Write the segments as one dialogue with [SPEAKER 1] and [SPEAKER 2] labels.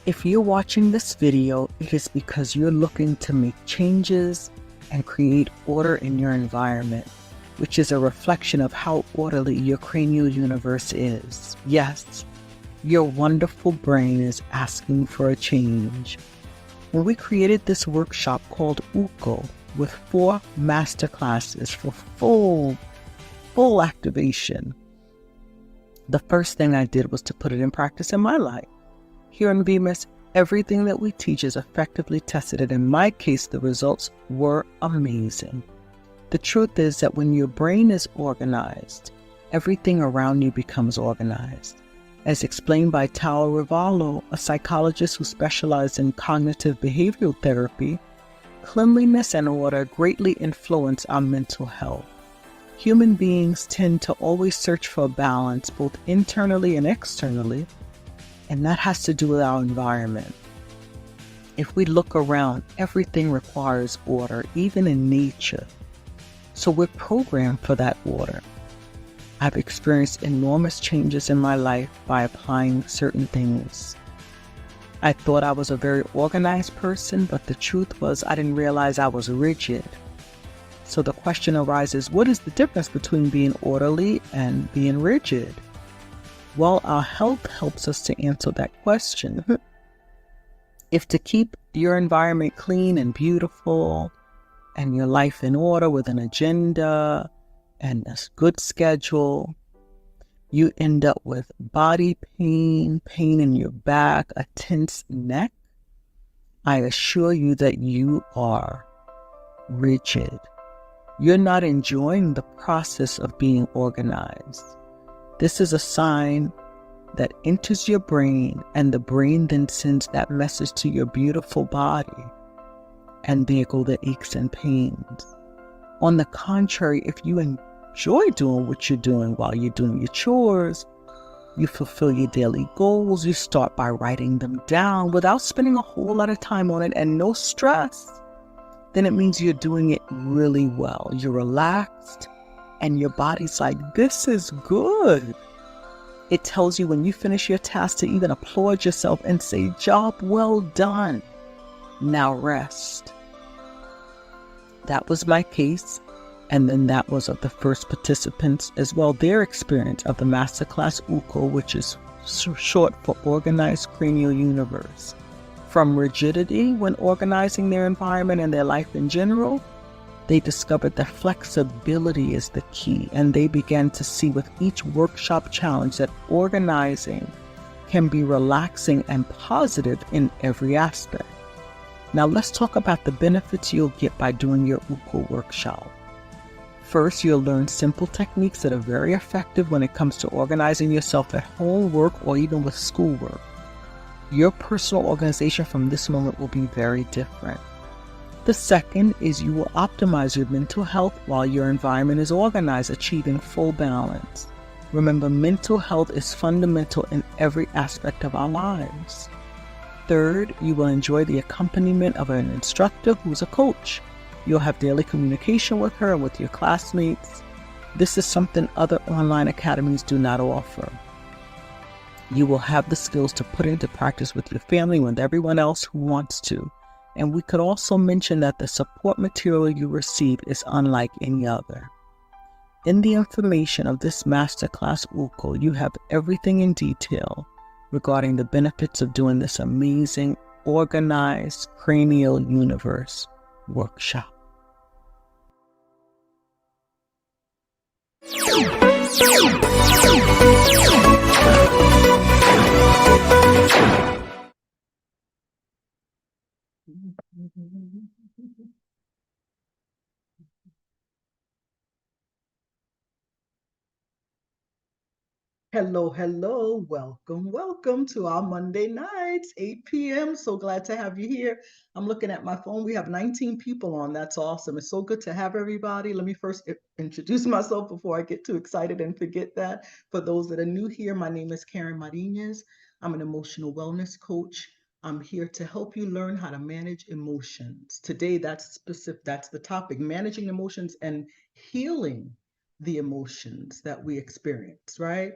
[SPEAKER 1] If you're watching this video, it is because you're looking to make changes and create order in your environment, which is a reflection of how orderly your cranial universe is. Yes, your wonderful brain is asking for a change. When we created this workshop called UCO with 4 masterclasses for full activation, the first thing I did was to put it in practice in my life. Here in Vimes, everything that we teach is effectively tested, and in my case, the results were amazing. The truth is that when your brain is organized, everything around you becomes organized. As explained by Tao Rivallo, a psychologist who specialized in cognitive behavioral therapy, cleanliness and order greatly influence our mental health. Human beings tend to always search for balance, both internally and externally, and that has to do with our environment. If we look around, everything requires order, even in nature. So we're programmed for that order. I've experienced enormous changes in my life by applying certain things. I thought I was a very organized person, but the truth was I didn't realize I was rigid. So the question arises, what is the difference between being orderly and being rigid? Well, our health helps us to answer that question. If to keep your environment clean and beautiful and your life in order with an agenda and a good schedule, you end up with body pain, pain in your back, a tense neck, I assure you that you are rigid. You're not enjoying the process of being organized. This is a sign that enters your brain, and the brain then sends that message to your beautiful body, and there go the aches and pains. On the contrary, if you enjoy doing what you're doing while you're doing your chores, you fulfill your daily goals, you start by writing them down without spending a whole lot of time on it and no stress, then it means you're doing it really well. You're relaxed, and your body's like, this is good. It tells you when you finish your task to even applaud yourself and say, job well done. Now rest. That was my case. And then that was of the first participants as well, their experience of the Masterclass UCO, which is short for Organized Cranial Universe. From rigidity when organizing their environment and their life in general, they discovered that flexibility is the key, and they began to see with each workshop challenge that organizing can be relaxing and positive in every aspect. Now let's talk about the benefits you'll get by doing your UCO workshop. First, you'll learn simple techniques that are very effective when it comes to organizing yourself at home, work, or even with schoolwork. Your personal organization from this moment will be very different. The second is you will optimize your mental health while your environment is organized, achieving full balance. Remember, mental health is fundamental in every aspect of our lives. Third, you will enjoy the accompaniment of an instructor who's a coach. You'll have daily communication with her and with your classmates. This is something other online academies do not offer. You will have the skills to put into practice with your family and with everyone else who wants to. And we could also mention that the support material you receive is unlike any other. In the information of this Masterclass UCO, you have everything in detail regarding the benefits of doing this amazing, organized cranial universe workshop. Hello, hello. Welcome to our Monday nights, 8 p.m. So glad to have you here. I'm looking at my phone. We have 19 people on. That's awesome. It's so good to have everybody. Let me first introduce myself before I get too excited and forget that. For those that are new here, my name is Karen Marinez. I'm an emotional wellness coach. I'm here to help you learn how to manage emotions. Today, that's the topic, managing emotions and healing the emotions that we experience, right?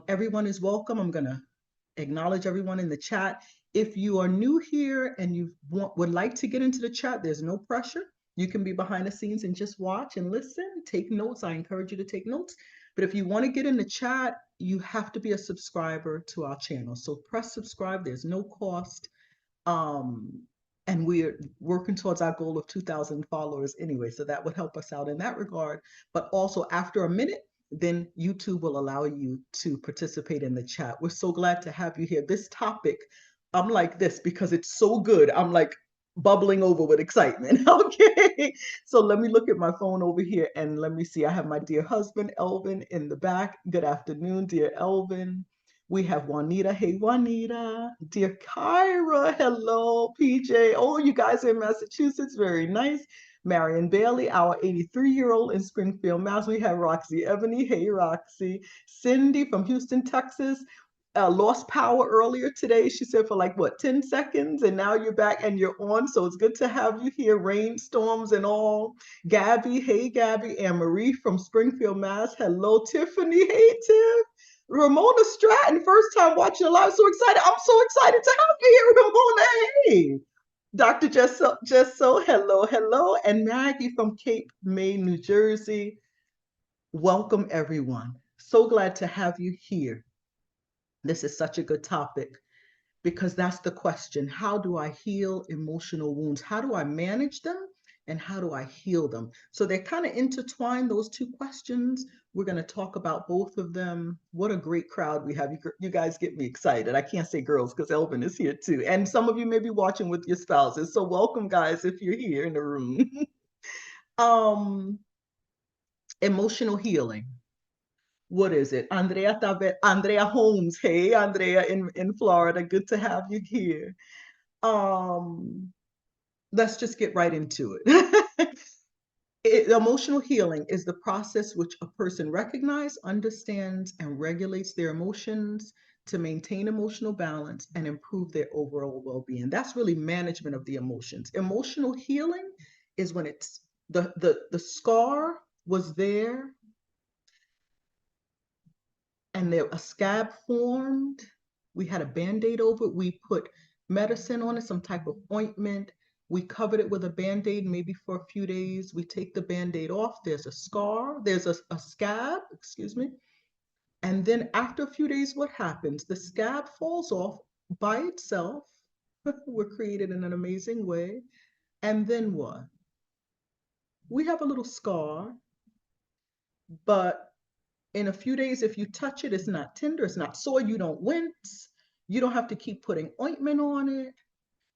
[SPEAKER 1] Everyone is welcome. I'm going to acknowledge everyone in the chat. If you are new here and would like to get into the chat, there's no pressure. You can be behind the scenes and just watch and listen, take notes. I encourage you to take notes. But if you want to get in the chat, you have to be a subscriber to our channel. So press subscribe. There's no cost. Um, and we're working towards our goal of 2,000 followers anyway, so that would help us out in that regard. But also after a minute, then YouTube will allow you to participate in the chat. We're so glad to have you here. This topic, I'm like this because it's so good. I'm like bubbling over with excitement. Okay. So let me look at my phone over here and let me see. I have my dear husband, Elvin, in the back. Good afternoon, dear Elvin. We have Juanita. Hey, Juanita. Dear Kyra. Hello, PJ. Oh, you guys are in Massachusetts. Very nice. Marion Bailey, our 83-year-old in Springfield, Mass. We have Roxy Ebony. Hey, Roxy. Cindy from Houston, Texas. Lost power earlier today. She said for like, what, 10 seconds? And now you're back and you're on. So it's good to have you here. Rainstorms and all. Gabby. Hey, Gabby. Anne Marie from Springfield, Mass. Hello, Tiffany. Hey, Tiff. Ramona Stratton, first time watching live. So excited. I'm so excited to have you here, Ramona. Hey. Dr. Jesso, hello, hello. And Maggie from Cape May, New Jersey. Welcome, everyone. So glad to have you here. This is such a good topic because that's the question. How do I heal emotional wounds? How do I manage them? And how do I heal them? So they're kind of intertwined, those two questions. We're going to talk about both of them. What a great crowd we have. You guys get me excited. I can't say girls because Elvin is here too. And some of you may be watching with your spouses. So welcome, guys, if you're here in the room. Emotional healing. What is it? Andrea Holmes. Hey, Andrea in Florida. Good to have you here. Let's just get right into it. Emotional healing is the process which a person recognizes, understands, and regulates their emotions to maintain emotional balance and improve their overall well-being. That's really management of the emotions. Emotional healing is when it's the scar was there and there a scab formed. We had a band-aid over it. We put medicine on it, some type of ointment. We covered it with a band-aid maybe for a few days. We take the band-aid off. There's a scar. There's a scab, excuse me. And then after a few days, what happens? The scab falls off by itself. We're created in an amazing way. And then what? We have a little scar, but in a few days, if you touch it, it's not tender, it's not sore, you don't wince, you don't have to keep putting ointment on it.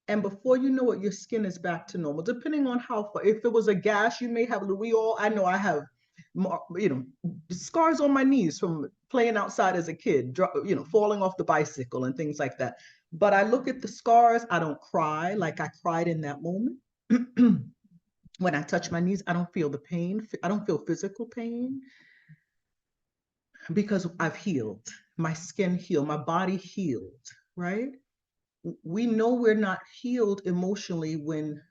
[SPEAKER 1] And before you know it, your skin is back to normal, depending on how far. If it was a gash, you may have, I know I have, scars on my knees from playing outside as a kid, falling off the bicycle and things like that. But I look at the scars, I don't cry like I cried in that moment. When I touch my knees, I don't feel the pain. I don't feel physical pain because I've healed. My skin healed, my body healed, right? We know we're not healed emotionally when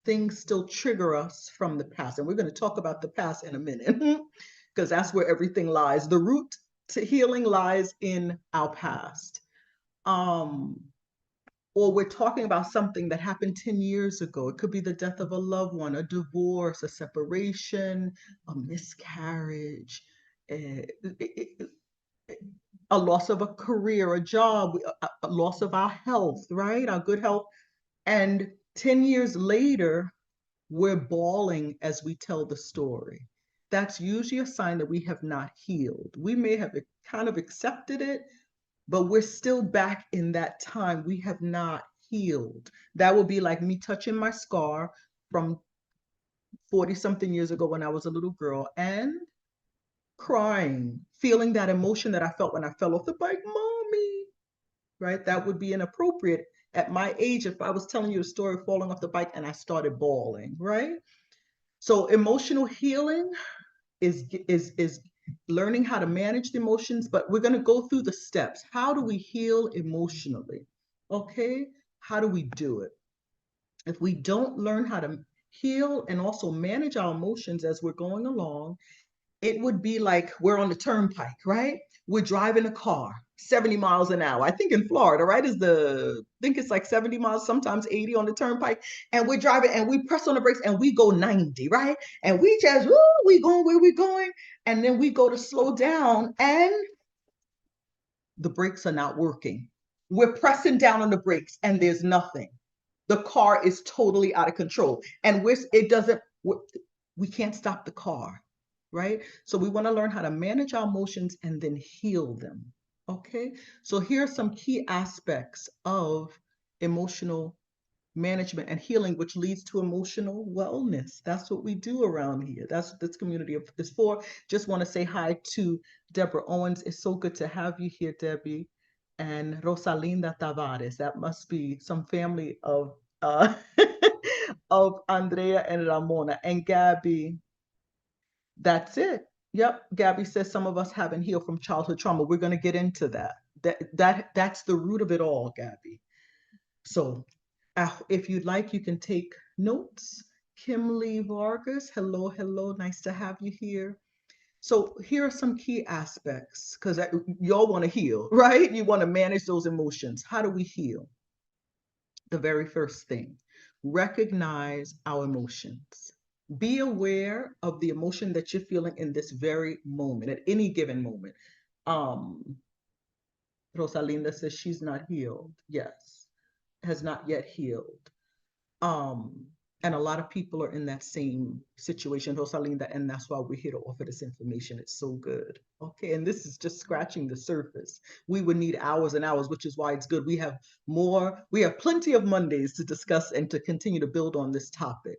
[SPEAKER 1] things still trigger us from the past. And we're going to talk about the past in a minute because that's where everything lies. The root to healing lies in our past. Or we're talking about something that happened 10 years ago. It could be the death of a loved one, a divorce, a separation, a miscarriage, a loss of a career, a job, a loss of our health, right? Our good health. And 10 years later, we're bawling as we tell the story. That's usually a sign that we have not healed. We may have kind of accepted it, but we're still back in that time. We have not healed. That would be like me touching my scar from 40 something years ago when I was a little girl and
[SPEAKER 2] crying, feeling that emotion that I felt when I fell off the bike, mommy, right? That would be inappropriate at my age if I was telling you a story of falling off the bike and I started bawling, right? So emotional healing is learning how to manage the emotions, but we're going to go through the steps. How do we heal emotionally? Okay? How do we do it? If we don't learn how to heal and also manage our emotions as we're going along, it would be like we're on the turnpike, right? We're driving a car 70 miles an hour. I think in Florida, right? I think it's like 70 miles, sometimes 80 on the turnpike. And we're driving and we press on the brakes and we go 90, right? And we just, woo, we going where we going. And then we go to slow down and the brakes are not working. We're pressing down on the brakes and there's nothing. The car is totally out of control. And we can't stop the car, right? So we want to learn how to manage our emotions and then heal them. Okay. So here are some key aspects of emotional management and healing, which leads to emotional wellness. That's what we do around here. That's what this community is for. Just want to say hi to Deborah Owens. It's so good to have you here, Debbie. And Rosalinda Tavares. That must be some family of of Andrea and Ramona. And Gabby, that's it. Yep. Gabby says some of us haven't healed from childhood trauma. We're going to get into that. That's the root of it all, Gabby. So if you'd like, you can take notes. Kimberly Vargas, hello, hello. Nice to have you here. So here are some key aspects because y'all want to heal, right? You want to manage those emotions. How do we heal? The very first thing, recognize our emotions. Be aware of the emotion that you're feeling in this very moment, at any given moment. Um, Rosalinda says she's not healed. Yes, has not yet healed. Um, and a lot of people are in that same situation, Rosalinda, and that's why we're here to offer this information. It's so good. Okay, and this is just scratching the surface. We would need hours and hours, which is why it's good. We have plenty of Mondays to discuss and to continue to build on this topic.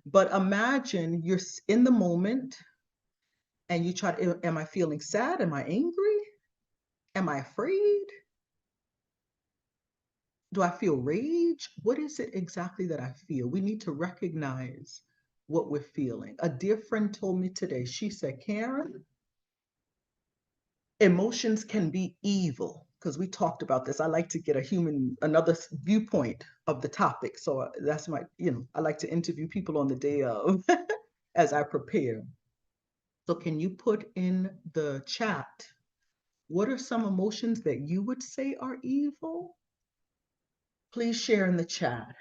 [SPEAKER 2] But imagine you're in the moment and you try to, am I feeling sad? Am I angry? Am I afraid? Do I feel rage? What is it exactly that I feel? We need to recognize what we're feeling. A dear friend told me today, she said, Karen, emotions can be evil. Because we talked about this. I like to get another viewpoint of the topic. So that's I like to interview people on the day of as I prepare. So can you put in the chat, what are some emotions that you would say are evil? Please share in the chat.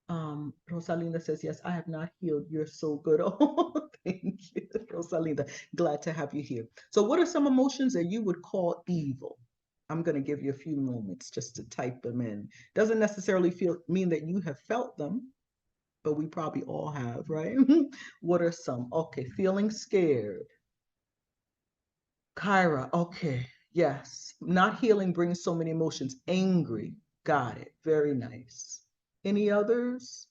[SPEAKER 2] Rosalinda says, yes, I have not healed. You're so good. Oh, thank you, Rosalinda. Glad to have you here. So what are some emotions that you would call evil? I'm going to give you a few moments just to type them in. Doesn't necessarily mean that you have felt them, but we probably all have, right? What are some? Okay, feeling scared. Kyra, okay, yes. Not healing brings so many emotions. Angry, got it. Very nice. Any others?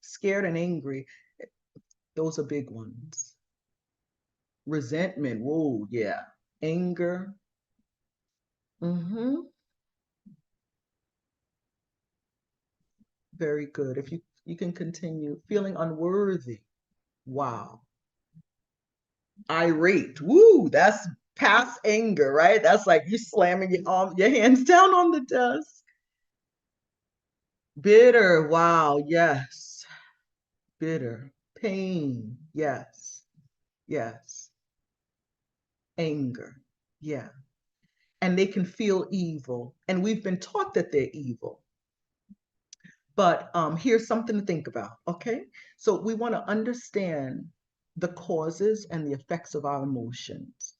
[SPEAKER 2] Scared and angry, those are big ones. Resentment, whoa, yeah. Anger, mm-hmm. Very good. If you can continue. Feeling unworthy, wow. Irate, woo, that's past anger, right? That's like you slamming your hands down on the desk. Bitter, wow, yes. Bitter. Pain, yes. Yes. Anger, yeah. And they can feel evil. And we've been taught that they're evil. But here's something to think about, okay? So we want to understand the causes and the effects of our emotions.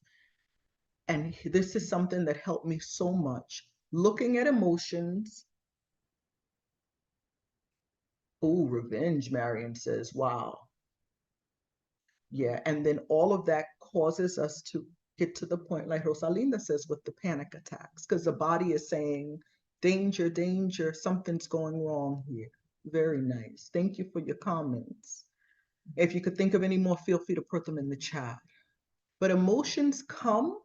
[SPEAKER 2] And this is something that helped me so much. Looking at emotions. Oh, revenge, Marion says, wow. Yeah, and then all of that causes us to get to the point, like Rosalinda says, with the panic attacks, because the body is saying, danger, danger, something's going wrong here. Very nice. Thank you for your comments. If you could think of any more, feel free to put them in the chat. But emotions come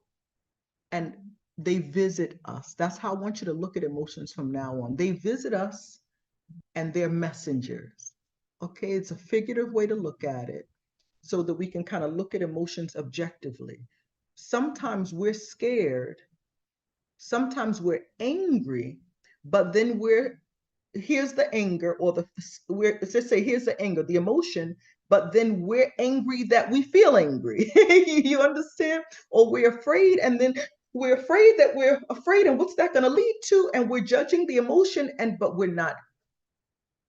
[SPEAKER 2] and they visit us. That's how I want you to look at emotions from now on. They visit us and they're messengers. Okay, it's a figurative way to look at it so that we can kind of look at emotions objectively. Sometimes we're scared, sometimes we're angry, but then here's the anger, or let's just say here's the anger, the emotion, but then we're angry that we feel angry. You understand? Or we're afraid, and then we're afraid that we're afraid, and what's that going to lead to? And we're judging the emotion, but we're not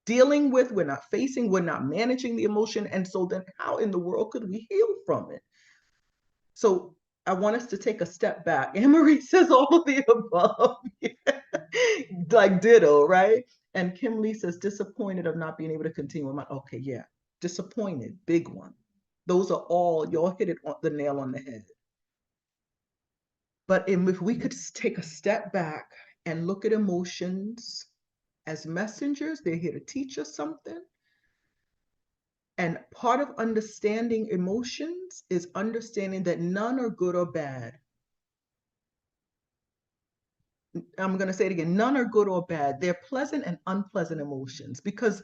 [SPEAKER 2] dealing with, we're not facing, we're not managing the emotion. And so then how in the world could we heal from it? So I want us to take a step back. Anne Marie says all of the above. Like ditto, right? And Kim Lee says disappointed of not being able to continue with my, okay, yeah. Disappointed, big one. Those are all, y'all hit it on the nail on the head. But if we could take a step back and look at emotions as messengers, they're here to teach us something. And part of understanding emotions is understanding that none are good or bad. I'm going to say it again. None are good or bad. They're pleasant and unpleasant emotions, because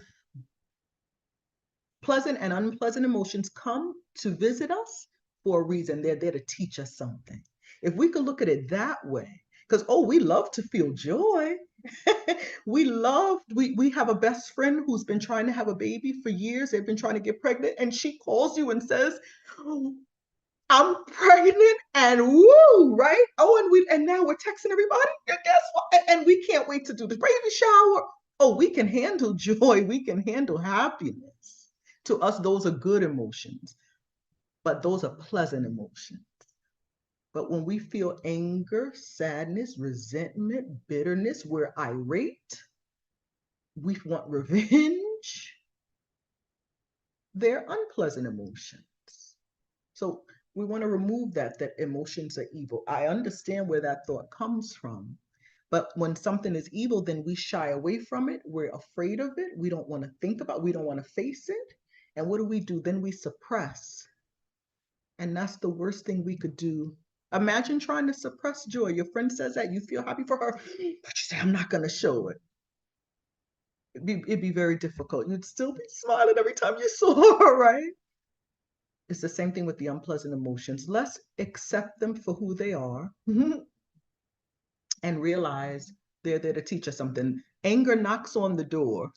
[SPEAKER 2] pleasant and unpleasant emotions come to visit us for a reason. They're there to teach us something. If we could look at it that way, because, oh, we love to feel joy. we have a best friend who's been trying to have a baby for years. They've been trying to get pregnant, and she calls you and says, oh, I'm pregnant, and woo, right? Oh, and now we're texting everybody. Guess what? And we can't wait to do the baby shower. Oh, we can handle joy. We can handle happiness. To us, those are good emotions, but those are pleasant emotions. But when we feel anger, sadness, resentment, bitterness, we're irate, we want revenge, they're unpleasant emotions. So we want to remove that emotions are evil. I understand where that thought comes from. But when something is evil, then we shy away from it. We're afraid of it. We don't want to think about it. We don't want to face it. And what do? Then we suppress. And that's the worst thing we could do. Imagine trying to suppress joy. Your friend says that, you feel happy for her, but you say, I'm not going to show it. It'd be very difficult. You'd still be smiling every time you saw her, right? It's the same thing with the unpleasant emotions. Let's accept them for who they are and realize they're there to teach us something. Anger knocks on the door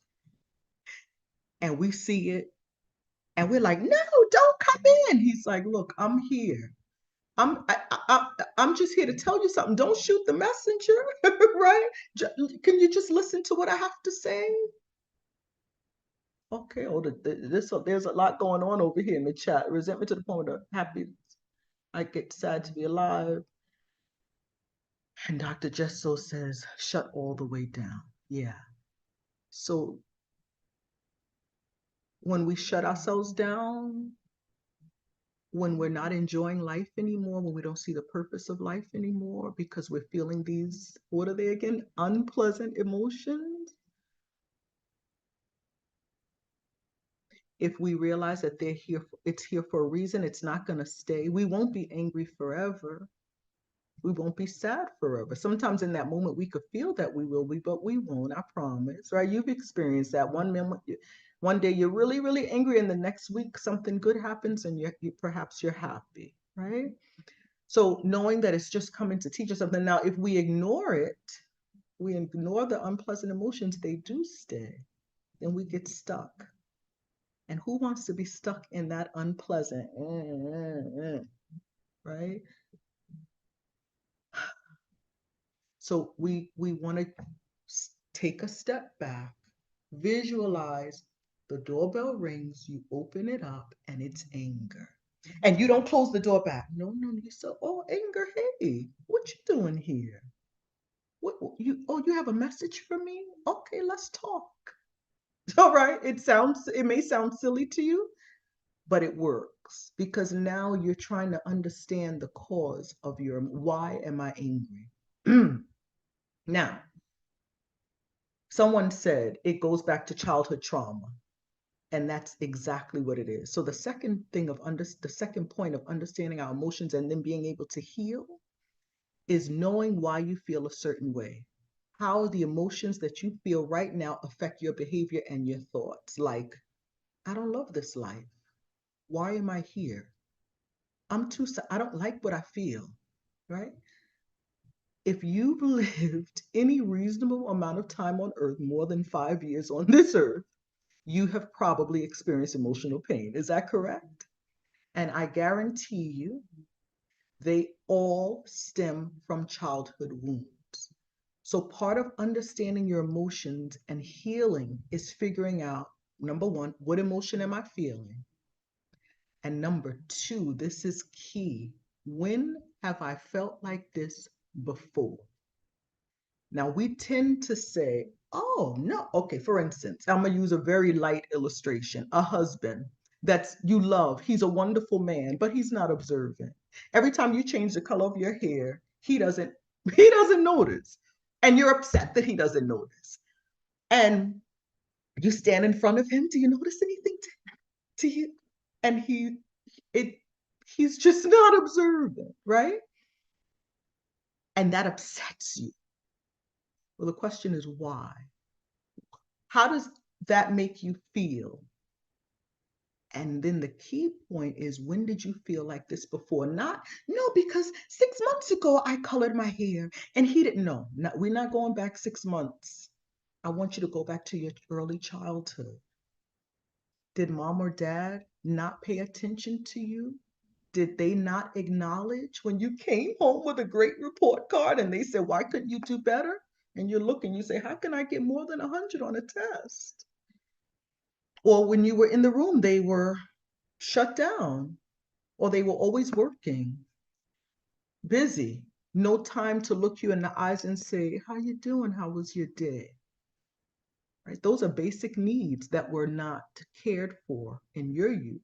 [SPEAKER 2] and we see it and we're like, no, don't come in. He's like, look, I'm here. I'm just here to tell you something. Don't shoot the messenger, right? Can you just listen to what I have to say? Okay, there's a lot going on over here in the chat. Resentment to the point of happiness. I get sad to be alive. And Dr. Gesso says, shut all the way down. Yeah. So when we shut ourselves down, when we're not enjoying life anymore, when we don't see the purpose of life anymore because we're feeling these, what are they again? Unpleasant emotions. If we realize that they're here, it's here for a reason, it's not going to stay. We won't be angry forever. We won't be sad forever. Sometimes in that moment we could feel that we will be, but we won't, I promise, right? You've experienced that. One day you're really, really angry, and the next week something good happens and perhaps you're happy, right? So knowing that it's just coming to teach us something. Now, if we ignore it, we ignore the unpleasant emotions, they do stay. Then we get stuck. And who wants to be stuck in that unpleasant, right? So we want to take a step back, visualize the doorbell rings, you open it up, and it's anger. And you don't close the door back. No, you say, oh, anger, hey, what you doing here? You have a message for me? Okay, let's talk. All right, it may sound silly to you, but it works because now you're trying to understand the cause of why am I angry? Now, someone said it goes back to childhood trauma. And that's exactly what it is. So the second point of understanding our emotions and then being able to heal is knowing why you feel a certain way. How the emotions that you feel right now affect your behavior and your thoughts. Like, I don't love this life. Why am I here? I don't like what I feel, right? If you've lived any reasonable amount of time on earth, more than 5 years on this earth, you have probably experienced emotional pain. Is that correct? And I guarantee you, they all stem from childhood wounds. So part of understanding your emotions and healing is figuring out, number one, what emotion am I feeling? And number two, this is key. When have I felt like this before? Now, we tend to say, oh, no. Okay, for instance, I'm going to use a very light illustration. A husband that you love, he's a wonderful man, but he's not observant. Every time you change the color of your hair, he doesn't notice. And you're upset that he doesn't notice. And you stand in front of him, do you notice anything to you? And it he's just not observant, right? And that upsets you. Well, the question is why? How does that make you feel? And then the key point is, when did you feel like this before? Not, no, because 6 months ago I colored my hair and he didn't know. No, we're not going back 6 months. I want you to go back to your early childhood. Did mom or dad not pay attention to you? Did they not acknowledge when you came home with a great report card and they said, why couldn't you do better? And you're looking, you say, how can I get more than 100 on a test? Or when you were in the room, they were shut down, or they were always working, busy, no time to look you in the eyes and say, how you doing? How was your day? Right? Those are basic needs that were not cared for in your youth.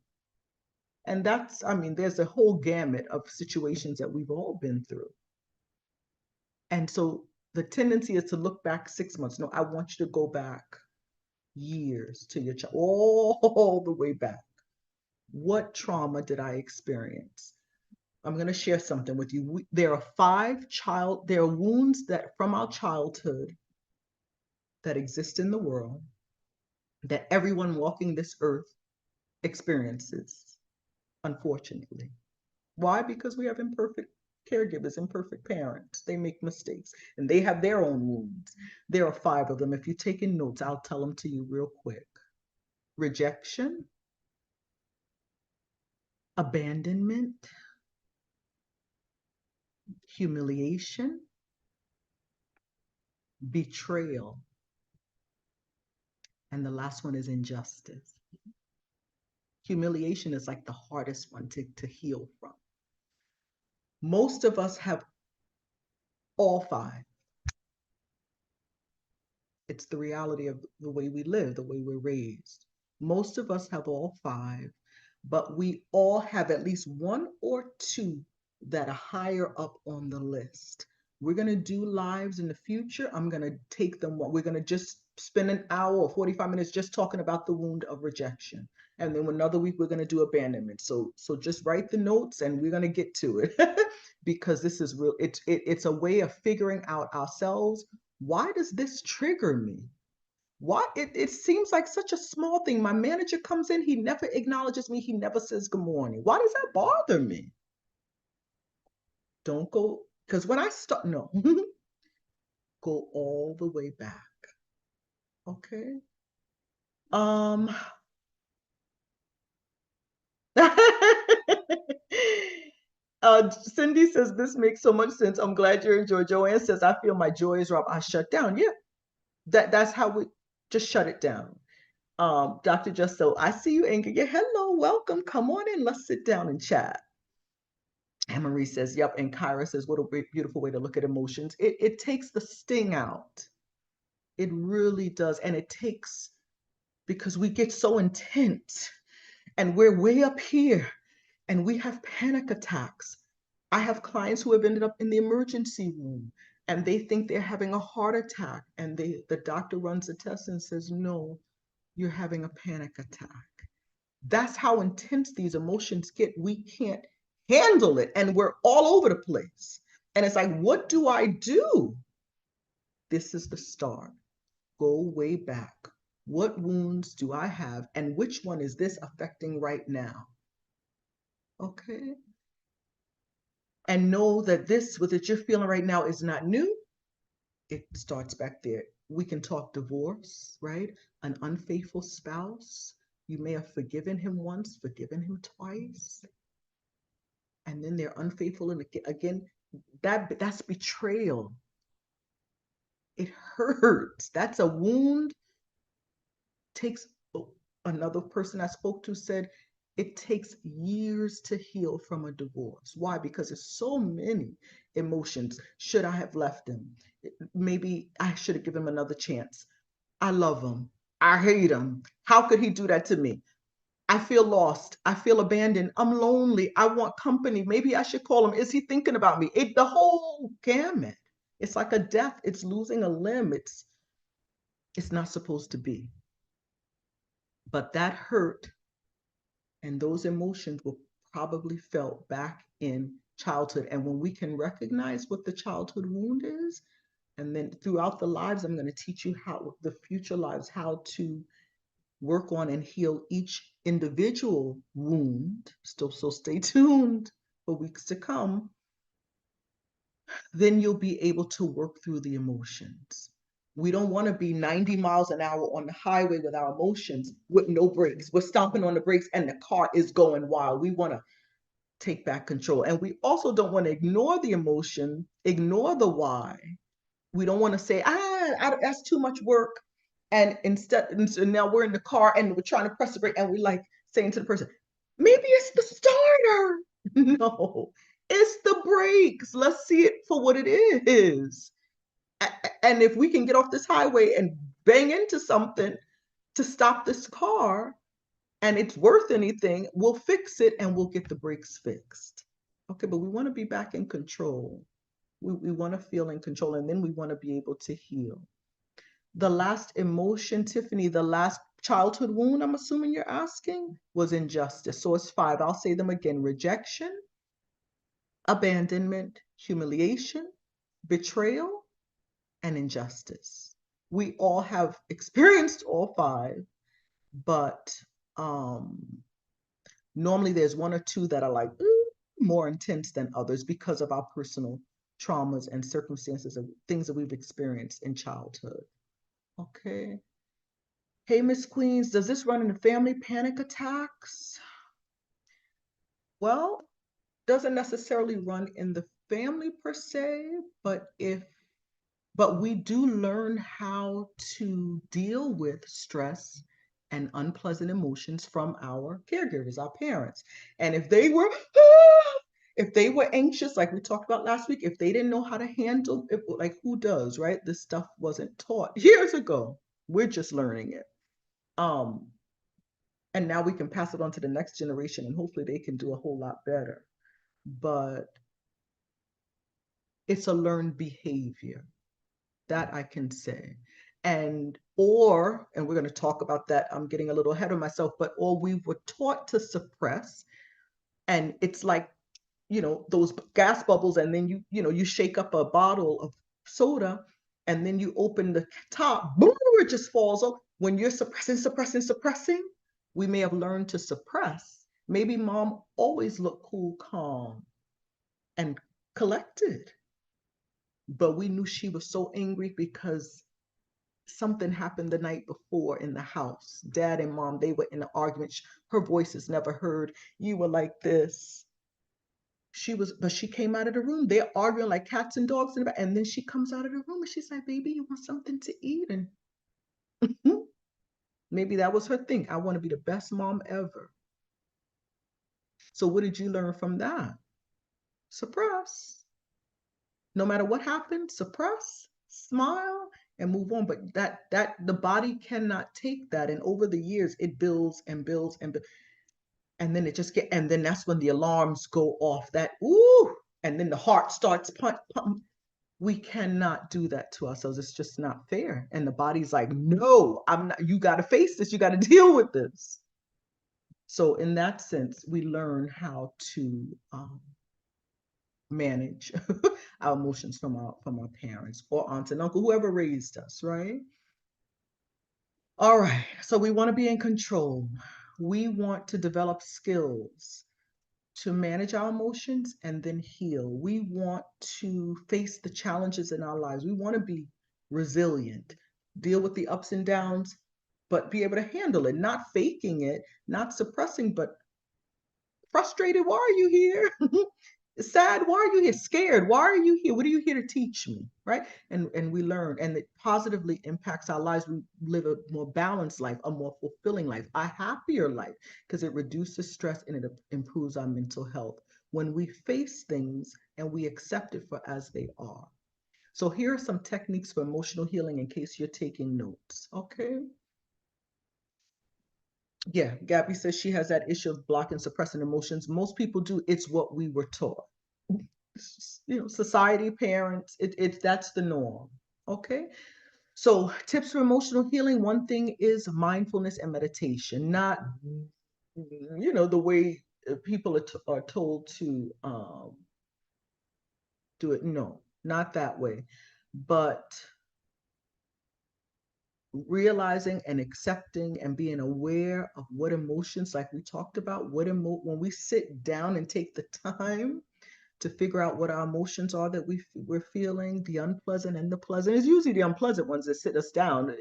[SPEAKER 2] And there's a whole gamut of situations that we've all been through. And so the tendency is to look back 6 months. No, I want you to go back years to your child, all the way back. What trauma did I experience? I'm going to share something with you. There are wounds that from our childhood that exist in the world that everyone walking this earth experiences, unfortunately. Why? Because we have imperfect caregivers, imperfect parents. They make mistakes and they have their own wounds. There are 5 of them. If you're taking notes, I'll tell them to you real quick. Rejection, abandonment, humiliation, betrayal, and the last one is injustice. Humiliation is like the hardest one to heal from. Most of us have all 5. It's the reality of the way we live, the way we're raised. Most of us have all 5, but we all have at least 1 or 2 that are higher up on the list. We're going to do lives in the future. I'm going to take them. We're going to just spend an hour or 45 minutes just talking about the wound of rejection. And then another week, we're going to do abandonment. So just write the notes and we're going to get to it because this is real. It's a way of figuring out ourselves. Why does this trigger me? Why it seems like such a small thing. My manager comes in, he never acknowledges me, he never says good morning. Why does that bother me? Don't go, because when I start, no, go all the way back. Okay. Um Cindy says this makes so much sense. I'm glad you're enjoying. Joanne says I feel my joy is robbed. I shut down. Yeah, that's how we just shut it down. Dr. Justo, I see you, Inga. Yeah, hello, welcome. Come on in. Let's sit down and chat. Anne Marie says, yep. And Kyra says, what a beautiful way to look at emotions. It takes the sting out. It really does. And it takes, because we get so intense and we're way up here and we have panic attacks. I have clients who have ended up in the emergency room and they think they're having a heart attack. And the doctor runs a test and says, no, you're having a panic attack. That's how intense these emotions get. We can't handle it and we're all over the place. And it's like, what do I do? This is the start. Go way back. What wounds do I have and which one is this affecting right now? Okay. And know that this, what you're feeling right now, is not new. It starts back there. We can talk divorce, right? An unfaithful spouse. You may have forgiven him once, forgiven him twice, and then they're unfaithful and again. That's betrayal. It hurts. That's a wound. Takes Another person I spoke to said it takes years to heal from a divorce. Why? Because there's so many emotions. Should I have left him? Maybe I should have given him another chance. I love him. I hate him. How could he do that to me? I feel lost. I feel abandoned. I'm lonely. I want company. Maybe I should call him. Is he thinking about me? The whole gamut. It's like a death. It's losing a limb. It's not supposed to be. But that hurt and those emotions were probably felt back in childhood. And when we can recognize what the childhood wound is, and then throughout the lives, I'm going to teach you how, the future lives, how to work on and heal each individual wound. So stay tuned for weeks to come. Then you'll be able to work through the emotions. We don't want to be 90 miles an hour on the highway with our emotions with no brakes. We're stomping on the brakes and the car is going wild. We want to take back control. And we also don't want to ignore the emotion, ignore the why. We don't want to say, that's too much work. And so now we're in the car and we're trying to press the brake and we're like saying to the person, maybe it's the starter. No, it's the brakes. Let's see it for what it is. And if we can get off this highway and bang into something to stop this car and it's worth anything, we'll fix it and we'll get the brakes fixed. Okay, but we want to be back in control. We want to feel in control, and then we want to be able to heal. The last emotion, Tiffany, the last childhood wound, I'm assuming you're asking, was injustice. So it's 5. I'll say them again: rejection, abandonment, humiliation, betrayal, and injustice. We all have experienced all 5, but normally there's 1 or 2 that are like more intense than others because of our personal traumas and circumstances and things that we've experienced in childhood. Okay. Hey, Miss Queens, does this run in the family? Panic attacks? Well, doesn't necessarily run in the family per se, but we do learn how to deal with stress and unpleasant emotions from our caregivers, our parents. And if they were anxious, like we talked about last week, if they didn't know how to handle it, like who does, right? This stuff wasn't taught years ago. We're just learning it. And now we can pass it on to the next generation and hopefully they can do a whole lot better. But it's a learned behavior, that I can say. And we're going to talk about that. I'm getting a little ahead of myself, or we were taught to suppress. And it's like, those gas bubbles, and then you shake up a bottle of soda and then you open the top, boom, it just falls off. When you're suppressing, we may have learned to suppress. Maybe mom always looked cool, calm, and collected, but we knew she was so angry because something happened the night before in the house. Dad and mom, they were in an argument. Her voice is never heard. You were like this. But she came out of the room. They're arguing like cats and dogs and then she comes out of the room and she's like, baby, you want something to eat? And maybe that was her thing. I want to be the best mom ever. So what did you learn from that? Suppress. No matter what happened, suppress, smile, and move on. But that the body cannot take that. And over the years, it builds and builds and builds. And then and then that's when the alarms go off. That ooh, and then the heart starts pumping. We cannot do that to ourselves. It's just not fair. And the body's like, no, I'm not, you got to face this. You got to deal with this. So in that sense, we learn how to manage our emotions from our parents or aunts and uncle, whoever raised us, right? All right. So we want to be in control. We want to develop skills to manage our emotions and then heal. We want to face the challenges in our lives. We want to be resilient, deal with the ups and downs, but be able to handle it, not faking it, not suppressing, but frustrated. Why are you here? Sad. Why are you here? Scared. Why are you here? What are you here to teach me? Right. And we learn, and it positively impacts our lives. We live a more balanced life, a more fulfilling life, a happier life, because it reduces stress and it improves our mental health when we face things and we accept it for as they are. So here are some techniques for emotional healing in case you're taking notes. Okay. Yeah, Gabby says she has that issue of blocking, suppressing emotions. Most people do. It's what we were taught. Society, parents, that's the norm. Okay. So tips for emotional healing. One thing is mindfulness and meditation, not, the way people are told to do it. No, not that way. But realizing and accepting and being aware of what emotions, like we talked about, when we sit down and take the time to figure out what our emotions are that we're feeling, the unpleasant and the pleasant. It's usually the unpleasant ones that sit us down.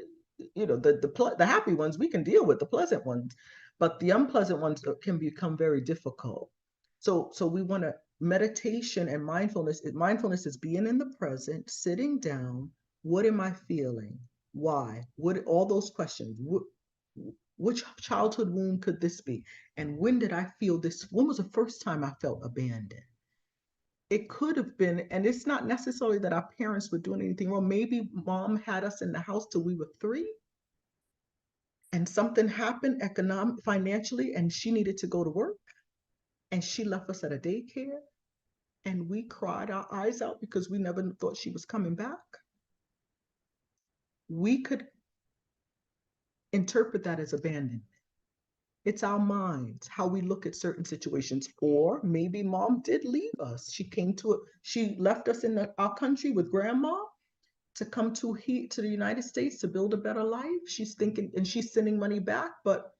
[SPEAKER 2] The happy ones we can deal with, the pleasant ones, but the unpleasant ones can become very difficult. So we want to meditation and mindfulness. Mindfulness is being in the present, sitting down. What am I feeling? Why? What? All those questions. Which childhood wound could this be? And when did I feel this? When was the first time I felt abandoned? It could have been, and it's not necessarily that our parents were doing anything wrong. Maybe mom had us in the house till we were 3, and something happened financially, and she needed to go to work, and she left us at a daycare, and we cried our eyes out because we never thought she was coming back. We could interpret that as abandonment. It's our minds, how we look at certain situations. Or maybe mom did leave us. She left us in our country with grandma to come to the United States to build a better life. She's thinking, and she's sending money back, but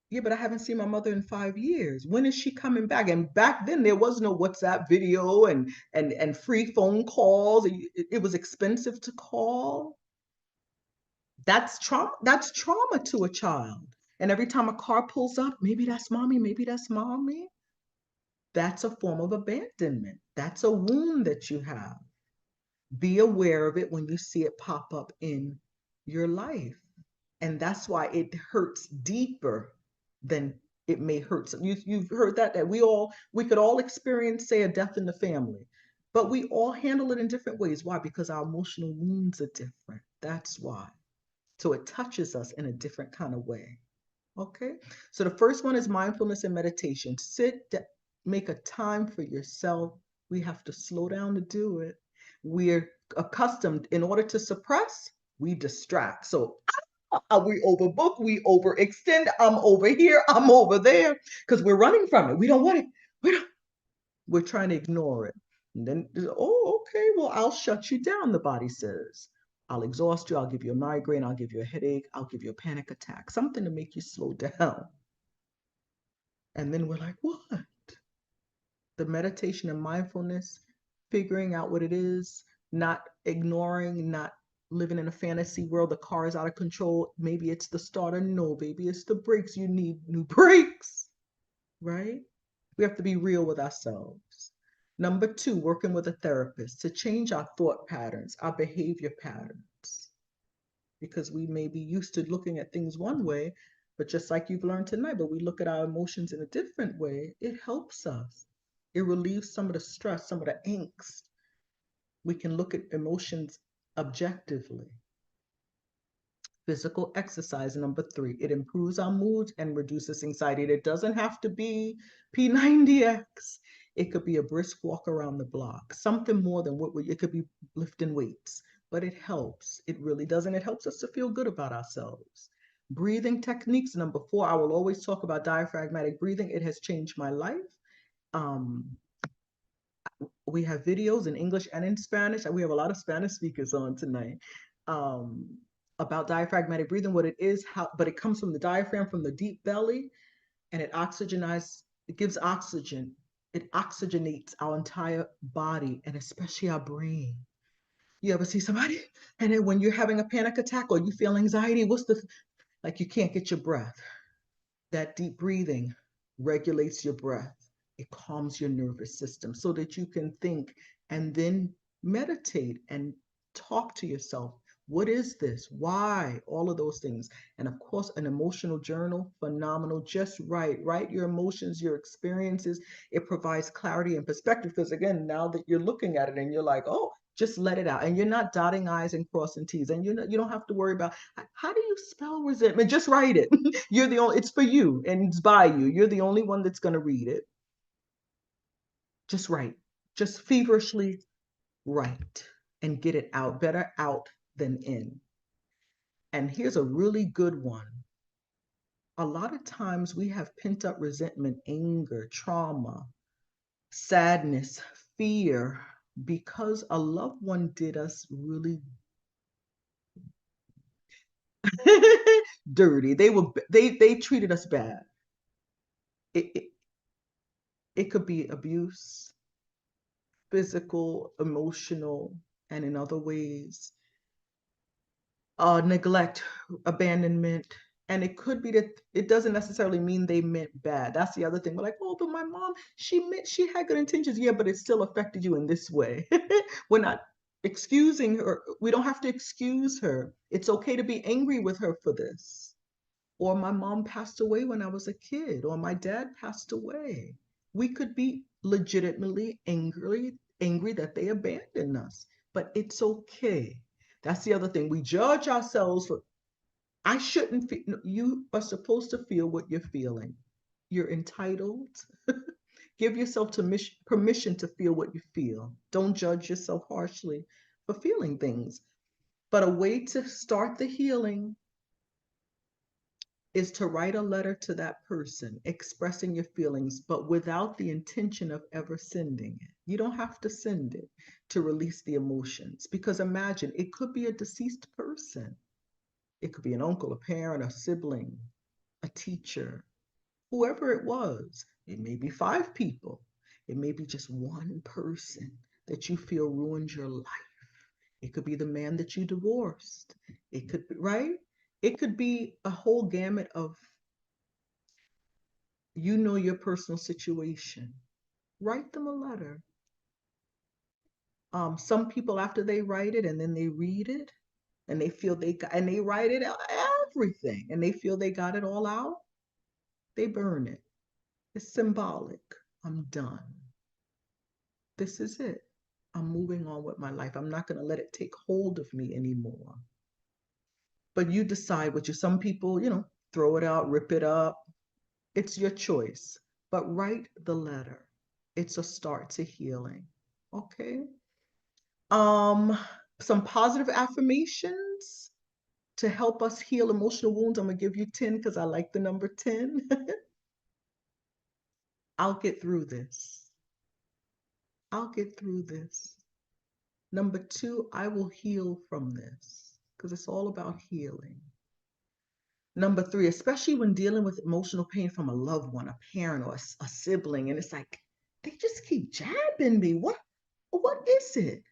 [SPEAKER 2] yeah, but I haven't seen my mother in 5 years. When is she coming back? And back then there was no WhatsApp video and free phone calls. It was expensive to call. That's trauma. That's trauma to a child. And every time a car pulls up, maybe that's mommy, maybe that's mommy. That's a form of abandonment. That's a wound that you have. Be aware of it when you see it pop up in your life. And that's why it hurts deeper than it may hurt. You've heard that we could all experience, say, a death in the family, but we all handle it in different ways. Why? Because our emotional wounds are different. That's why. So it touches us in a different kind of way. Okay. So the first one is mindfulness and meditation. Make a time for yourself. We have to slow down to do it. We're accustomed, in order to suppress, we distract. So we overbook, we overextend. I'm over here, I'm over there, because we're running from it. We don't want it. We're trying to ignore it. And then, oh, okay, well, I'll shut you down, the body says. I'll exhaust you. I'll give you a migraine. I'll give you a headache. I'll give you a panic attack, something to make you slow down. And then we're like, what? The meditation and mindfulness, figuring out what it is, not ignoring, not living in a fantasy world. The car is out of control. Maybe it's the starter. No, baby, it's the brakes. You need new brakes, right? We have to be real with ourselves. Number 2, working with a therapist to change our thought patterns, our behavior patterns, because we may be used to looking at things one way, but just like you've learned tonight, but we look at our emotions in a different way. It helps us. It relieves some of the stress, some of the angst. We can look at emotions objectively. Physical exercise, number 3, it improves our moods and reduces anxiety. It doesn't have to be P90X. It could be a brisk walk around the block, something more than it could be lifting weights, but it helps. It really does. And it helps us to feel good about ourselves. Breathing techniques, number four, I will always talk about diaphragmatic breathing. It has changed my life. Um, we have videos in English and in Spanish. We have a lot of Spanish speakers on tonight um, about diaphragmatic breathing, what it is, how, but it comes from the diaphragm, from the deep belly, and it gives oxygen. It oxygenates our entire body and especially our brain. You ever see somebody, and then when you're having a panic attack or you feel anxiety, like you can't get your breath? That deep breathing regulates your breath. It calms your nervous system so that you can think and then meditate and talk to yourself. What is this? Why? All of those things. And of course, an emotional journal, phenomenal. Just write your emotions, your experiences. It provides clarity and perspective because, again, now that you're looking at it and you're like, oh, just let it out. And you're not dotting I's and crossing T's. And you don't have to worry about how do you spell resentment? Just write it. You're the only, it's for you and it's by you. You're the only one that's going to read it. Just write. Just feverishly write and get it out. Better out than in. And here's a really good one. A lot of times we have pent up resentment, anger, trauma, sadness, fear, because a loved one did us really dirty. They treated us bad. It, it, it could be abuse, physical, emotional, and in other ways, neglect, abandonment. And it could be that it doesn't necessarily mean they meant bad. That's the other thing. We're like, oh, but my mom, she had good intentions. Yeah, but it still affected you in this way. We're not excusing her. We don't have to excuse her. It's okay to be angry with her for this. Or my mom passed away when I was a kid, or my dad passed away. We could be legitimately angry that they abandoned us, but it's okay. That's the other thing. We judge ourselves for, I shouldn't feel, no, you are supposed to feel what you're feeling. You're entitled. Give yourself permission to feel what you feel. Don't judge yourself harshly for feeling things. But a way to start the healing is to write a letter to that person expressing your feelings, but without the intention of ever sending it. You don't have to send it to release the emotions, because imagine it could be a deceased person. It could be an uncle, a parent, a sibling, a teacher, whoever it was. It may be five people. It may be just one person that you feel ruined your life. It could be the man that you divorced. It could be, right? It could be a whole gamut of, your personal situation. Write them a letter. Some people, after they write it and then they read it and they feel and they write it out, everything, and they feel they got it all out, they burn it. It's symbolic. I'm done. This is it. I'm moving on with my life. I'm not going to let it take hold of me anymore. But you decide what you, some people, throw it out, rip it up. It's your choice. But write the letter. It's a start to healing. Okay. Um, some positive affirmations to help us heal emotional wounds. I'm gonna give you 10 because I like the number 10. I'll get through this. I'll get through this. Number 2, I will heal from this because it's all about healing. Number 3, especially when dealing with emotional pain from a loved one, a parent, or a sibling, and it's like, they just keep jabbing me. What is it?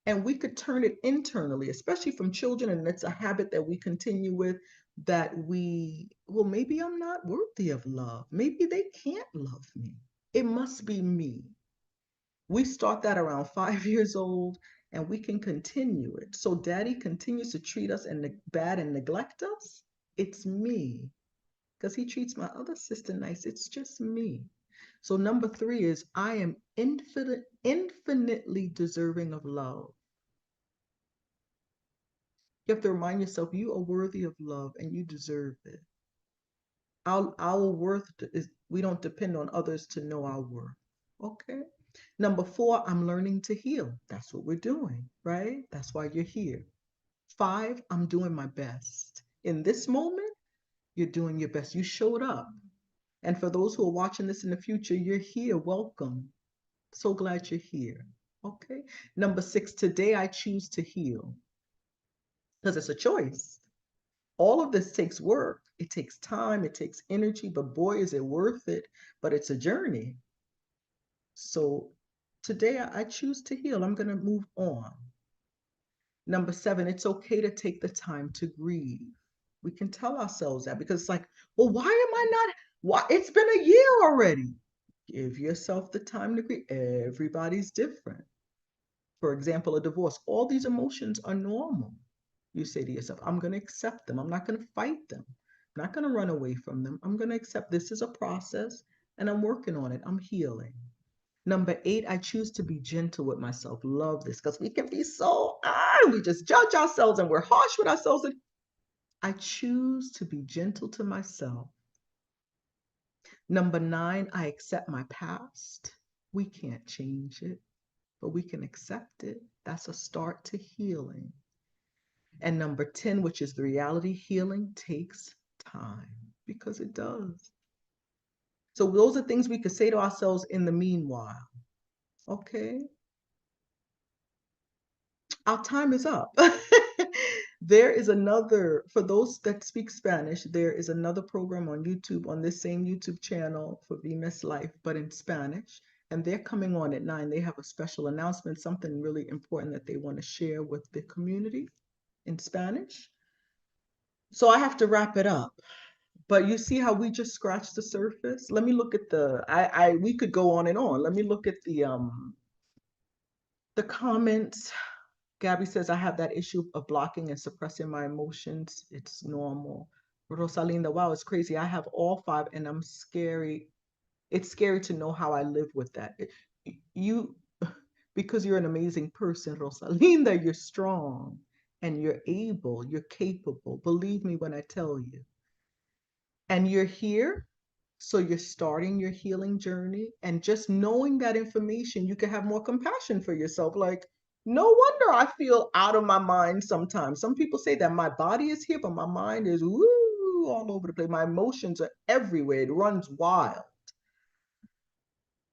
[SPEAKER 2] And we could turn it internally, especially from children, and it's a habit that we continue with, that well, maybe I'm not worthy of love. Maybe they can't love me. It must be me. We start that around 5 years old, and we can continue it. So daddy continues to treat us bad and neglect us. It's me, because he treats my other sister nice. It's just me. So number 3 is, I am infinitely deserving of love. You have to remind yourself you are worthy of love and you deserve it. Our worth is, we don't depend on others to know our worth. Okay. Number 4, I'm learning to heal. That's what we're doing, right? That's why you're here. 5, I'm doing my best. In this moment, you're doing your best. You showed up. And for those who are watching this in the future, you're here. Welcome. So glad you're here. Okay. Number 6, today I choose to heal because it's a choice. All of this takes work. It takes time. It takes energy, but boy, is it worth it. But it's a journey. So today I choose to heal. I'm going to move on. Number 7, it's okay to take the time to grieve. We can tell ourselves that because it's like, well, why am I not? Why? It's been a year already. Give yourself the time to grieve. Everybody's different. For example, a divorce. All these emotions are normal. You say to yourself, I'm going to accept them. I'm not going to fight them. I'm not going to run away from them. I'm going to accept this is a process and I'm working on it. I'm healing. Number 8, I choose to be gentle with myself. Love this because we can be so, we just judge ourselves and we're harsh with ourselves. And I choose to be gentle to myself. Number 9, I accept my past. We can't change it, but we can accept it. That's a start to healing. And number 10, which is the reality, healing takes time because it does. So those are things we could say to ourselves in the meanwhile. Okay. Our time is up. There is another, for those that speak Spanish, there is another program on YouTube, on this same YouTube channel for Vimes Life, but in Spanish. And they're coming on at 9. They have a special announcement, something really important that they want to share with the community in Spanish. So I have to wrap it up. But you see how we just scratched the surface? Let me look at we could go on and on. Let me look at the comments. Gabby says, I have that issue of blocking and suppressing my emotions. It's normal. Rosalinda, wow, it's crazy. I have all 5 and I'm scary. It's scary to know how I live with that. You, because you're an amazing person, Rosalinda, you're strong and you're able, you're capable. Believe me when I tell you. And you're here. So you're starting your healing journey, and just knowing that information, you can have more compassion for yourself. Like, no wonder I feel out of my mind sometimes. Some people say that my body is here, but my mind is woo all over the place. My emotions are everywhere. It runs wild.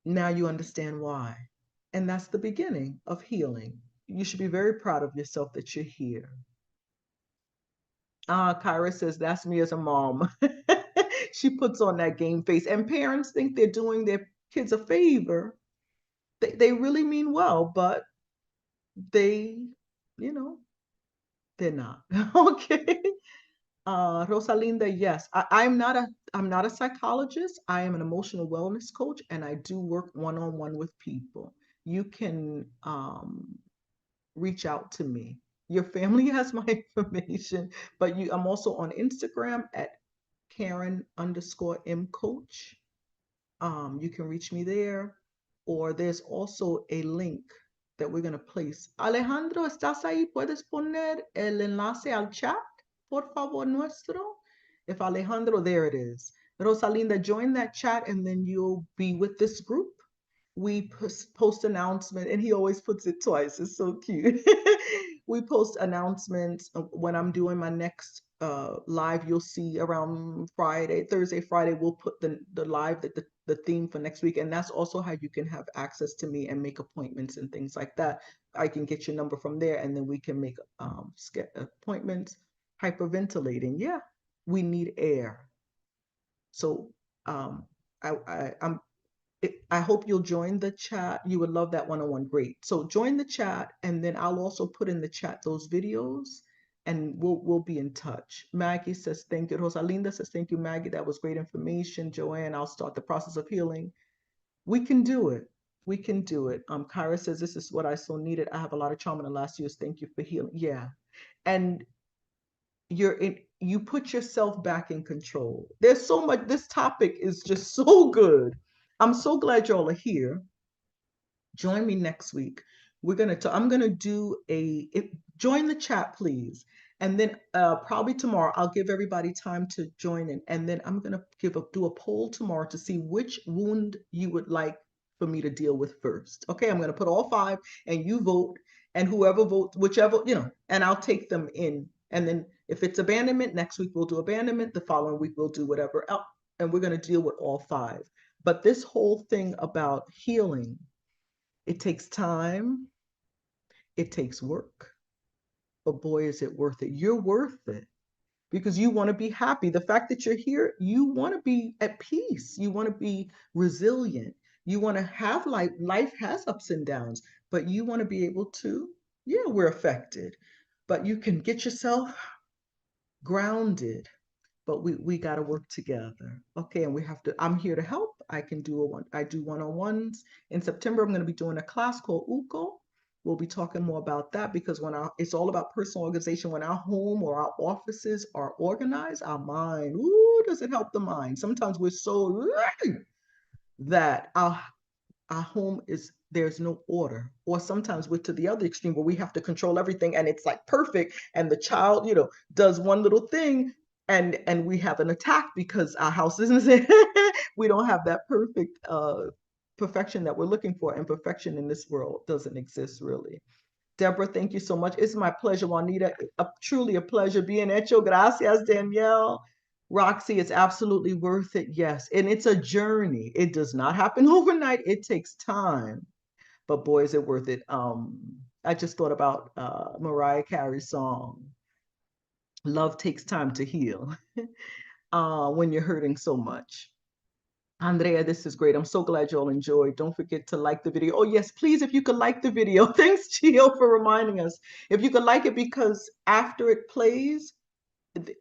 [SPEAKER 2] Now you understand why. And that's the beginning of healing. You should be very proud of yourself that you're here. Kyra says, that's me as a mom. She puts on that game face. And parents think they're doing their kids a favor. They really mean well, but they, you know, they're not. Okay. Rosalinda, yes. I'm not a psychologist. I am an emotional wellness coach, and I do work one-on-one with people. You can reach out to me. Your family has my information, but I'm also on Instagram at Karen_M coach. You can reach me there, or there's also a link that we're going to place. Alejandro, ¿estás ahí? ¿Puedes poner el enlace al chat, por favor, nuestro? If Alejandro, there it is. Rosalinda, join that chat and then you'll be with this group. We post announcement, and he always puts it twice. It's so cute. We post announcements when I'm doing my next live. You'll see around Thursday, Friday, we'll put the live, the theme for next week. And that's also how you can have access to me and make appointments and things like that. I can get your number from there, and then we can make appointments. Hyperventilating, yeah, we need air. So I hope you'll join the chat. You would love that one-on-one. Great. So join the chat, and then I'll also put in the chat those videos, and we'll be in touch. Maggie says thank you. Rosalinda says thank you, Maggie. That was great information. Joanne, I'll start the process of healing. We can do it. We can do it. Kyra says this is what I so needed. I have a lot of trauma in the last years. Thank you for healing. Yeah, and you put yourself back in control. There's so much. This topic is just so good. I'm so glad y'all are here. Join me next week. I'm gonna do join the chat, please. And then probably tomorrow, I'll give everybody time to join in. And then I'm gonna do a poll tomorrow to see which wound you would like for me to deal with first. Okay, I'm going to put all 5 and you vote, and whoever votes, whichever, and I'll take them in. And then if it's abandonment, next week we'll do abandonment. The following week we'll do whatever else. And we're going to deal with all 5. But this whole thing about healing, it takes time. It takes work. But boy, is it worth it. You're worth it. Because you want to be happy. The fact that you're here, you want to be at peace. You want to be resilient. You want to have life. Life has ups and downs, but you want to be able to, we're affected, but you can get yourself grounded. But we got to work together. Okay, and I'm here to help. I do one-on-ones. In September, I'm going to be doing a class called UCO. We'll be talking more about that, because it's all about personal organization. When our home or our offices are organized, our mind, does it help the mind? Sometimes we're so that our home there's no order, or sometimes we're to the other extreme where we have to control everything and it's like perfect, and the child, does one little thing and we have an attack because our house isn't we don't have that perfect perfection that we're looking for, and perfection in this world doesn't exist really. Deborah, thank you so much. It's my pleasure, Juanita. Truly a pleasure being hecho. Gracias, Danielle. Roxy, it's absolutely worth it. Yes. And it's a journey. It does not happen overnight. It takes time. But boy, is it worth it. I just thought about Mariah Carey's song, Love Takes Time to Heal, when you're hurting so much. Andrea, this is great. I'm so glad you all enjoyed. Don't forget to like the video. Oh, yes, please, if you could like the video. Thanks, Gio, for reminding us. If you could like it, because after it plays,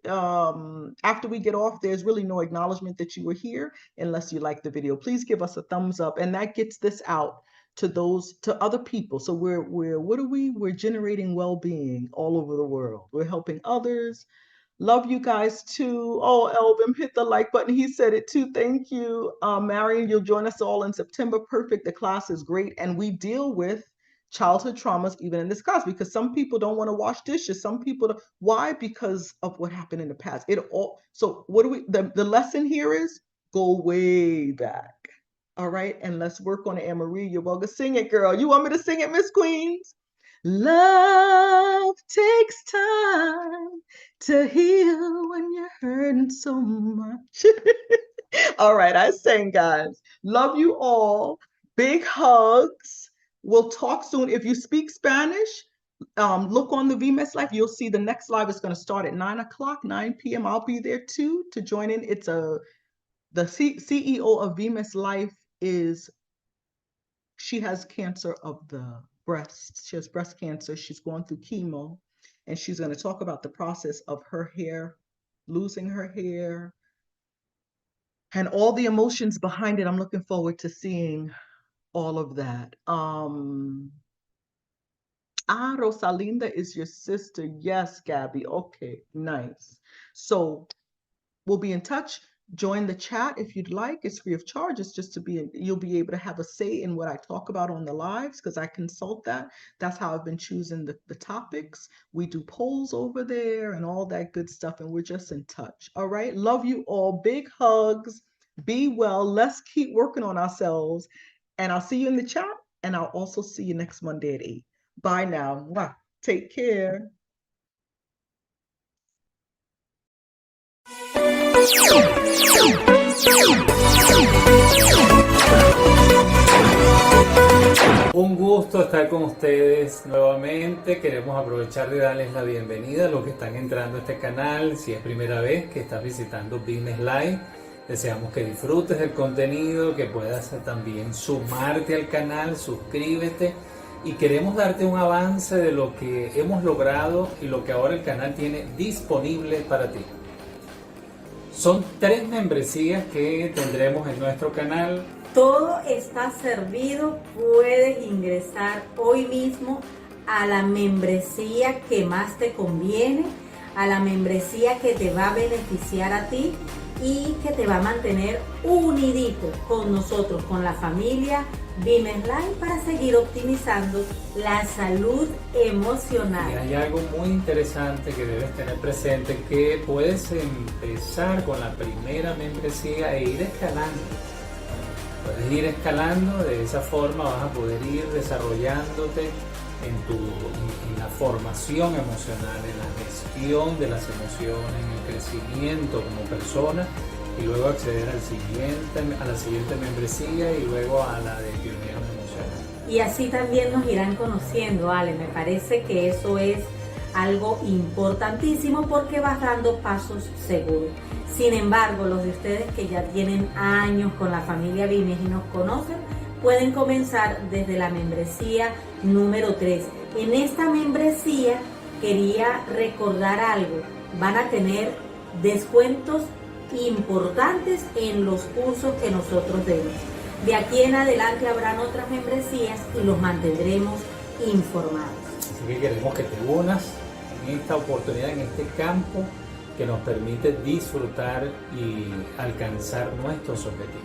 [SPEAKER 2] after we get off, there's really no acknowledgement that you were here unless you like the video. Please give us a thumbs up, and that gets this out to other people. So we're generating well-being all over the world. We're helping others. Love you guys too. Oh, Elvin, hit the like button. He said it too. Thank you. Marion, you'll join us all in September. Perfect. The class is great. And we deal with childhood traumas even in this class, because some people don't want to wash dishes. Some people don't. Why? Because of what happened in the past. So what the lesson here is go way back. All right. And let's work on it. Anne-Marie, you're welcome. Sing it, girl. You want me to sing it, Miss Queens? Love takes time to heal when you're hurting so much. All right, I sang, guys. Love you all. Big hugs. We'll talk soon. If you speak Spanish, look on the Vimes Life. You'll see the next live is going to start at 9 p.m. I'll be there too to join in. The CEO of Vimes Life she has cancer of the breast. She has breast cancer. She's going through chemo, and she's going to talk about the process of her hair, losing her hair, and all the emotions behind it. I'm looking forward to seeing all of that. Rosalinda is your sister. Yes, Gabby. Okay, nice. So we'll be in touch. Join the chat if you'd like. It's free of charge. It's just you'll be able to have a say in what I talk about on the lives, because I consult that. That's how I've been choosing the topics. We do polls over there and all that good stuff, and we're just in touch. All right. Love you all. Big hugs. Be well. Let's keep working on ourselves. And I'll see you in the chat, and I'll also see you next Monday at 8. Bye now. Mwah. Take care.
[SPEAKER 3] Un gusto estar con ustedes nuevamente. Queremos aprovechar de darles la bienvenida a los que están entrando a este canal. Si es primera vez que estás visitando Vimes Life, deseamos que disfrutes del contenido, que puedas también sumarte al canal, suscríbete, y queremos darte un avance de lo que hemos logrado y lo que ahora el canal tiene disponible para ti. Son 3 membresías que tendremos en nuestro canal.
[SPEAKER 4] Todo está servido. Puedes ingresar hoy mismo a la membresía que más te conviene, a la membresía que te va a beneficiar a ti y que te va a mantener unidito con nosotros, con la familia Vimes Life, para seguir optimizando la salud emocional.
[SPEAKER 3] Y hay algo muy interesante que debes tener presente, que puedes empezar con la primera membresía e ir escalando. Puedes ir escalando, de esa forma vas a poder ir desarrollándote en la formación emocional, en la gestión de las emociones, en el crecimiento como persona, y luego acceder a la siguiente membresía y luego a la de pioneros emocionales.
[SPEAKER 4] Y así también nos irán conociendo, Ale. Me parece que eso es algo importantísimo porque vas dando pasos seguros. Sin embargo, los de ustedes que ya tienen años con la familia Vimes y nos conocen, pueden comenzar desde la membresía número 3. En esta membresía quería recordar algo. Van a tener descuentos importantes en los cursos que nosotros demos. De aquí en adelante habrán otras membresías y los mantendremos informados.
[SPEAKER 3] Así que queremos que te unas en esta oportunidad, en este campo que nos permite disfrutar y alcanzar nuestros objetivos.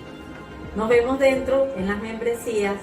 [SPEAKER 4] Nos vemos dentro en las membresías.